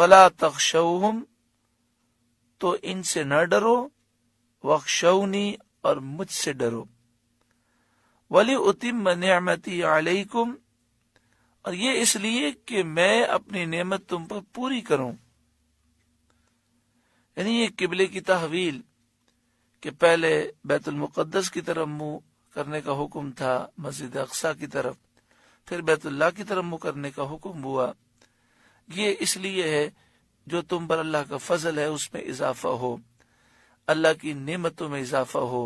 فلا تخشوہم، تو ان سے نہ ڈرو، واخشونی، اور مجھ سے ڈرو، وَلِأُتِمَّ نِعْمَتِي عَلَيْكُمْ، اور یہ اس لیے کہ میں اپنی نعمت تم پر پوری کروں. یعنی یہ قبلے کی تحویل، کہ پہلے بیت المقدس کی طرف منہ کرنے کا حکم تھا، مسجد اقصیٰ کی طرف، پھر بیت اللہ کی طرف منہ کرنے کا حکم ہوا. یہ اس لیے ہے جو تم پر اللہ کا فضل ہے اس میں اضافہ ہو، اللہ کی نعمتوں میں اضافہ ہو،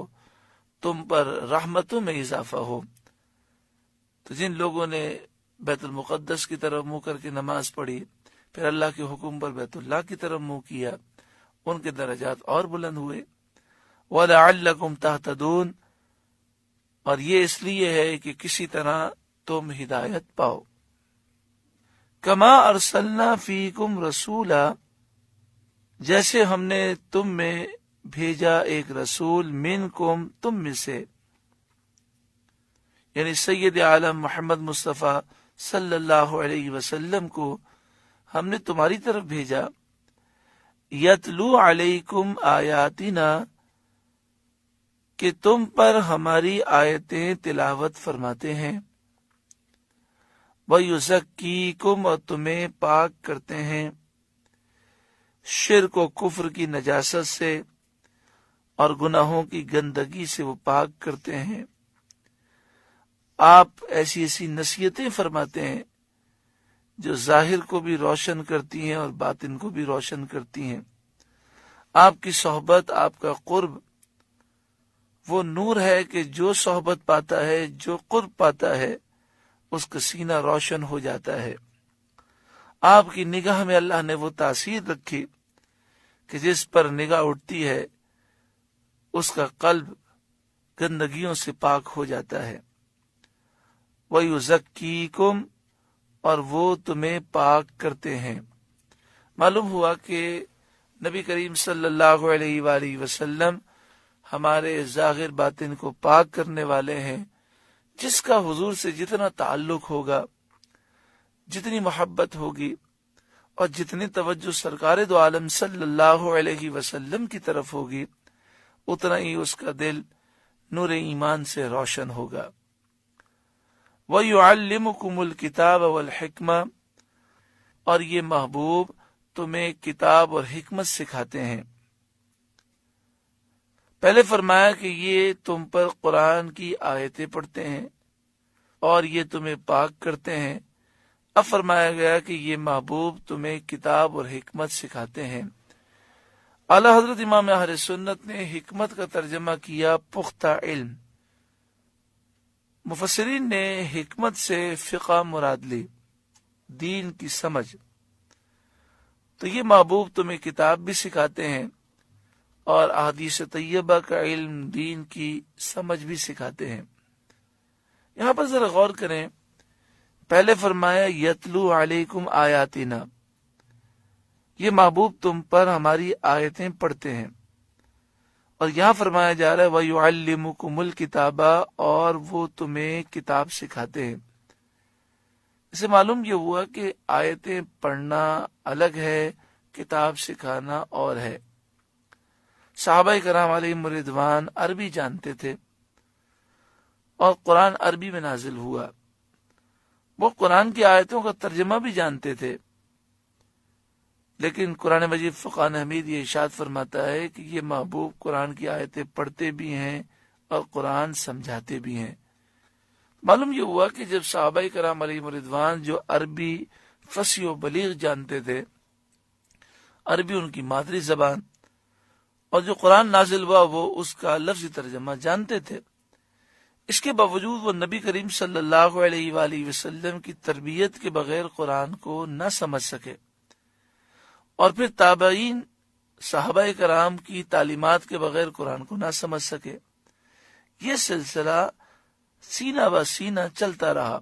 تم پر رحمتوں میں اضافہ ہو. تو جن لوگوں نے بیت المقدس کی طرف منہ کر کے نماز پڑھی، پھر اللہ کے حکم پر بیت اللہ کی طرف منہ کیا، ان کے درجات اور بلند ہوئے. وَلَعَلَّكُمْ تَهْتَدُونَ، اور یہ اس لیے ہے کہ کسی طرح تم ہدایت پاؤ. کما ارسلنا فیکم رسولا، جیسے ہم نے تم میں بھیجا ایک رسول، منکم، تم میں سے، یعنی سید عالم محمد مصطفیٰ صلی اللہ علیہ وسلم کو ہم نے تمہاری طرف بھیجا. یتلو علیکم آیاتنا، کہ تم پر ہماری آیتیں تلاوت فرماتے ہیں. وَيُزَكِّيكُمْ، اور تمہیں پاک کرتے ہیں شرک و کفر کی نجاست سے اور گناہوں کی گندگی سے وہ پاک کرتے ہیں. آپ ایسی ایسی نصیحتیں فرماتے ہیں جو ظاہر کو بھی روشن کرتی ہیں اور باطن کو بھی روشن کرتی ہیں. آپ کی صحبت، آپ کا قرب وہ نور ہے کہ جو صحبت پاتا ہے، جو قرب پاتا ہے، اس کا سینہ روشن ہو جاتا ہے. آپ کی نگاہ میں اللہ نے وہ تاثیر رکھی کہ جس پر نگاہ اٹھتی ہے اس کا قلب گندگیوں سے پاک ہو جاتا ہے. وَيُزَكِّيكُمْ، اور وہ تمہیں پاک کرتے ہیں. معلوم ہوا کہ نبی کریم صلی اللہ علیہ وآلہ وسلم ہمارے ظاہر باطن کو پاک کرنے والے ہیں. جس کا حضور سے جتنا تعلق ہوگا، جتنی محبت ہوگی، اور جتنی توجہ سرکار دو عالم صلی اللہ علیہ وسلم کی طرف ہوگی، اتنا ہی اس کا دل نور ایمان سے روشن ہوگا. وَيُعَلِّمُكُمُ الْكِتَابَ وَالْحِكْمَةَ، اور یہ محبوب تمہیں کتاب اور حکمت سکھاتے ہیں. پہلے فرمایا کہ یہ تم پر قرآن کی آیتیں پڑھتے ہیں اور یہ تمہیں پاک کرتے ہیں. اب فرمایا گیا کہ یہ محبوب تمہیں کتاب اور حکمت سکھاتے ہیں. اعلی حضرت امام اہل سنت نے حکمت کا ترجمہ کیا پختہ علم. مفسرین نے حکمت سے فقہ مراد لی، دین کی سمجھ. تو یہ محبوب تمہیں کتاب بھی سکھاتے ہیں اور احادیث طیبہ کا علم، دین کی سمجھ بھی سکھاتے ہیں. یہاں پر ذرا غور کریں، پہلے فرمایا یتلو علیکم آیاتنا، یہ محبوب تم پر ہماری آیتیں پڑھتے ہیں، اور یہاں فرمایا جا رہا ہے وَيُعَلِّمُكُمُ الْكِتَابَ، اور وہ تمہیں کتاب سکھاتے ہیں. اسے معلوم یہ ہوا کہ آیتیں پڑھنا الگ ہے، کتاب سکھانا اور ہے. صحابہ کرام علیہم رضوان عربی جانتے تھے اور قرآن عربی میں نازل ہوا. وہ قرآن کی آیتوں کا ترجمہ بھی جانتے تھے، لیکن قرآن مجید فقان حمید یہ ارشاد فرماتا ہے کہ یہ محبوب قرآن کی آیتیں پڑھتے بھی ہیں اور قرآن سمجھاتے بھی ہیں. معلوم یہ ہوا کہ جب صحابہ کرام علیہم رضوان جو عربی فصیح و بلیغ جانتے تھے، عربی ان کی مادری زبان، اور جو قرآن نازل ہوا وہ اس کا لفظی ترجمہ جانتے تھے، اس کے باوجود وہ نبی کریم صلی اللہ علیہ وآلہ وسلم کی تربیت کے بغیر قرآن کو نہ سمجھ سکے، اور پھر تابعین صحابہ کرام کی تعلیمات کے بغیر قرآن کو نہ سمجھ سکے. یہ سلسلہ سینہ بہ سینہ چلتا رہا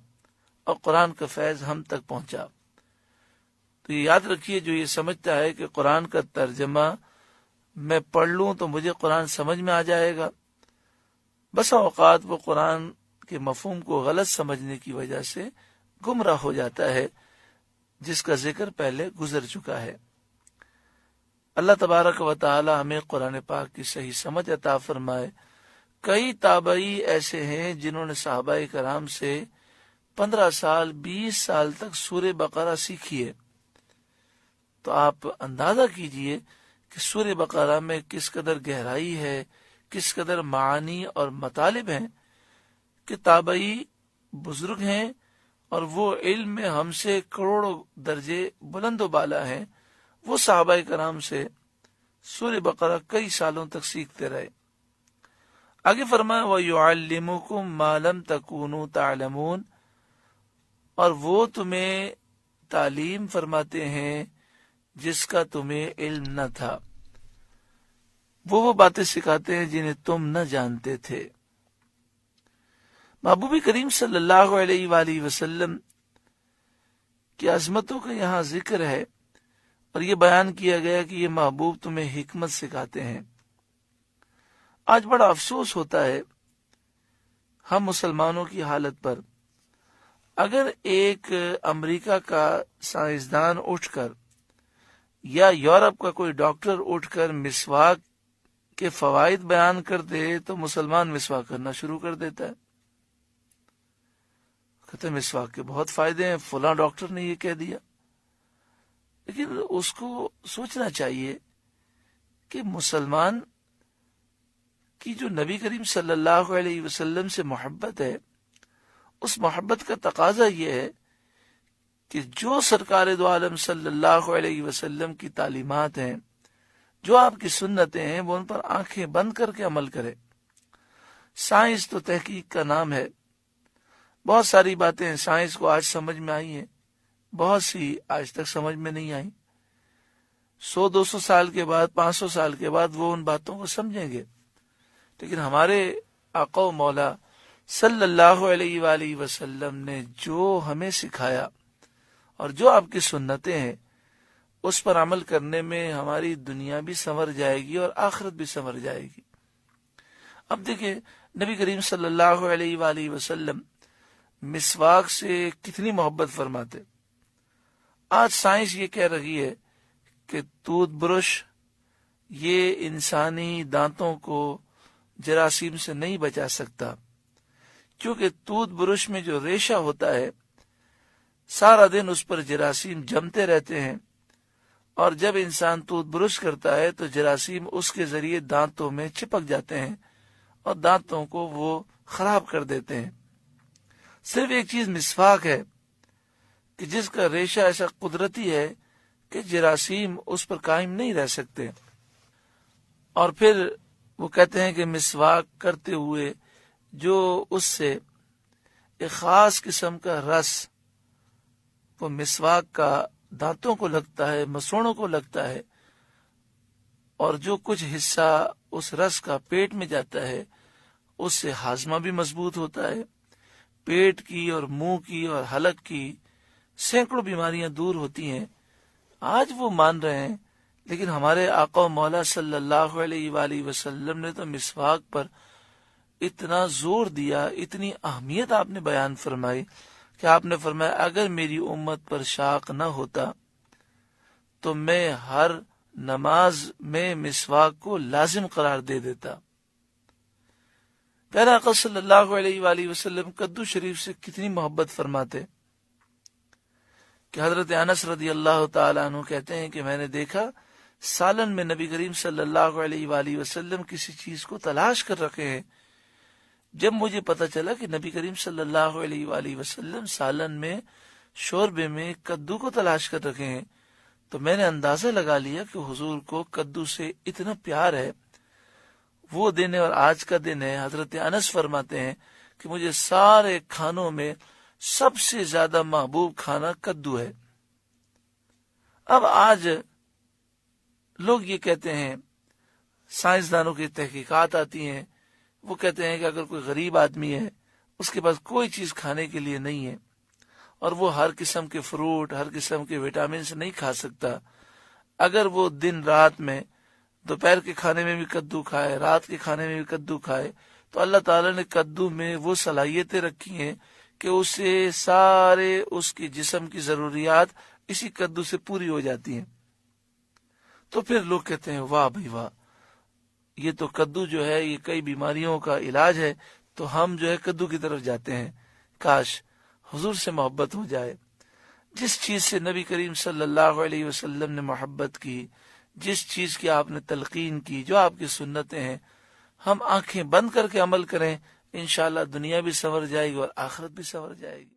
اور قرآن کا فیض ہم تک پہنچا. تو یہ یاد رکھیے، جو یہ سمجھتا ہے کہ قرآن کا ترجمہ میں پڑھ لوں تو مجھے قرآن سمجھ میں آ جائے گا، بسا اوقات وہ قرآن کے مفہوم کو غلط سمجھنے کی وجہ سے گمراہ ہو جاتا ہے. جس کا ذکر پہلے گزر چکا ہے۔ اللہ تبارک و تعالی ہمیں قرآن پاک کی صحیح سمجھ عطا فرمائے۔ کئی تابعی ایسے ہیں جنہوں نے صحابہ کرام سے 15 سال 20 سال تک سورہ بقرہ سیکھی ہے، تو آپ اندازہ کیجئے کہ سورہ بقرہ میں کس قدر گہرائی ہے، کس قدر معانی اور مطالب ہیں، کہ تابعی بزرگ ہیں اور وہ علم میں ہم سے کروڑوں درجے بلند و بالا ہیں، وہ صحابہ کرام سے سورہ بقرہ کئی سالوں تک سیکھتے رہے۔ آگے فرمایا وَيُعَلِّمُكُم مَّا لَمْ تَكُونُوا تَعْلَمُونَ، اور وہ تمہیں تعلیم فرماتے ہیں جس کا تمہیں علم نہ تھا، وہ باتیں سکھاتے ہیں جنہیں تم نہ جانتے تھے۔ محبوب کریم صلی اللہ علیہ وآلہ وسلم کی عظمتوں کا یہاں ذکر ہے، اور یہ بیان کیا گیا کہ یہ محبوب تمہیں حکمت سکھاتے ہیں۔ آج بڑا افسوس ہوتا ہے ہم مسلمانوں کی حالت پر۔ اگر ایک امریکہ کا سائنسدان اٹھ کر یا یورپ کا کوئی ڈاکٹر اٹھ کر مسواک کے فوائد بیان کر دے تو مسلمان مسواک کرنا شروع کر دیتا ہے، کہتے ہیں مسواک کے بہت فائدے ہیں، فلاں ڈاکٹر نے یہ کہہ دیا۔ لیکن اس کو سوچنا چاہیے کہ مسلمان کی جو نبی کریم صلی اللہ علیہ وسلم سے محبت ہے، اس محبت کا تقاضا یہ ہے کہ جو سرکار دو عالم صلی اللہ علیہ وسلم کی تعلیمات ہیں، جو آپ کی سنتیں ہیں، وہ ان پر آنکھیں بند کر کے عمل کرے۔ سائنس تو تحقیق کا نام ہے، بہت ساری باتیں سائنس کو آج سمجھ میں آئی ہیں، بہت سی آج تک سمجھ میں نہیں آئی۔ 100-200 سال کے بعد، 500 سال کے بعد وہ ان باتوں کو سمجھیں گے۔ لیکن ہمارے آقا و مولا صلی اللہ علیہ وآلہ وسلم نے جو ہمیں سکھایا اور جو آپ کی سنتیں ہیں، اس پر عمل کرنے میں ہماری دنیا بھی سنور جائے گی اور آخرت بھی سنور جائے گی۔ اب دیکھیں نبی کریم صلی اللہ علیہ وآلہ وسلم مسواک سے کتنی محبت فرماتے۔ آج سائنس یہ کہہ رہی ہے کہ ٹوتھ برش یہ انسانی دانتوں کو جراثیم سے نہیں بچا سکتا، کیونکہ ٹوتھ برش میں جو ریشہ ہوتا ہے سارا دن اس پر جراثیم جمتے رہتے ہیں، اور جب انسان ٹوتھ برش کرتا ہے تو جراثیم اس کے ذریعے دانتوں میں چپک جاتے ہیں اور دانتوں کو وہ خراب کر دیتے ہیں۔ صرف ایک چیز مسواک ہے کہ جس کا ریشہ ایسا قدرتی ہے کہ جراثیم اس پر قائم نہیں رہ سکتے، اور پھر وہ کہتے ہیں کہ مسواک کرتے ہوئے جو اس سے ایک خاص قسم کا رس وہ مسواک کا دانتوں کو لگتا ہے، مسوڑوں کو لگتا ہے، اور جو کچھ حصہ اس رس کا پیٹ میں جاتا ہے اس سے ہاضمہ بھی مضبوط ہوتا ہے، پیٹ کی اور منہ کی اور حلق کی سینکڑوں بیماریاں دور ہوتی ہیں۔ آج وہ مان رہے ہیں، لیکن ہمارے آقا و مولا صلی اللہ علیہ وآلہ وسلم نے تو مسواک پر اتنا زور دیا، اتنی اہمیت آپ نے بیان فرمائی کہ آپ نے فرمایا اگر میری امت پر شاق نہ ہوتا تو میں ہر نماز میں مسواک کو لازم قرار دے دیتا۔ پیارے آقا صلی اللہ علیہ وآلہ وسلم کدو شریف سے کتنی محبت فرماتے کہ حضرت انس رضی اللہ تعالیٰ عنہ کہتے ہیں کہ میں نے دیکھا سالن میں نبی کریم صلی اللہ علیہ وآلہ وسلم کسی چیز کو تلاش کر رکھے ہیں۔ جب مجھے پتا چلا کہ نبی کریم صلی اللہ علیہ وآلہ وسلم سالن میں شوربے میں کدو کو تلاش کر رکھے ہیں تو میں نے اندازہ لگا لیا کہ حضور کو کدو سے اتنا پیار ہے۔ وہ دن ہے اور آج کا دن ہے، حضرت انس فرماتے ہیں کہ مجھے سارے کھانوں میں سب سے زیادہ محبوب کھانا کدو ہے۔ اب آج لوگ یہ کہتے ہیں، سائنسدانوں کی تحقیقات آتی ہیں، وہ کہتے ہیں کہ اگر کوئی غریب آدمی ہے، اس کے پاس کوئی چیز کھانے کے لیے نہیں ہے، اور وہ ہر قسم کے فروٹ، ہر قسم کے وٹامنس نہیں کھا سکتا، اگر وہ دن رات میں دوپہر کے کھانے میں بھی کدو کھائے، رات کے کھانے میں بھی کدو کھائے، تو اللہ تعالیٰ نے کدو میں وہ صلاحیتیں رکھی ہیں کہ اسے سارے اس کی جسم کی ضروریات اسی کدو سے پوری ہو جاتی ہیں۔ تو پھر لوگ کہتے ہیں واہ بھائی واہ، یہ تو کدو جو ہے یہ کئی بیماریوں کا علاج ہے، تو ہم جو ہے کدو کی طرف جاتے ہیں۔ کاش حضور سے محبت ہو جائے۔ جس چیز سے نبی کریم صلی اللہ علیہ وسلم نے محبت کی، جس چیز کی آپ نے تلقین کی، جو آپ کی سنتیں ہیں، ہم آنکھیں بند کر کے عمل کریں، انشاءاللہ دنیا بھی سنور جائے گی اور آخرت بھی سنور جائے گی۔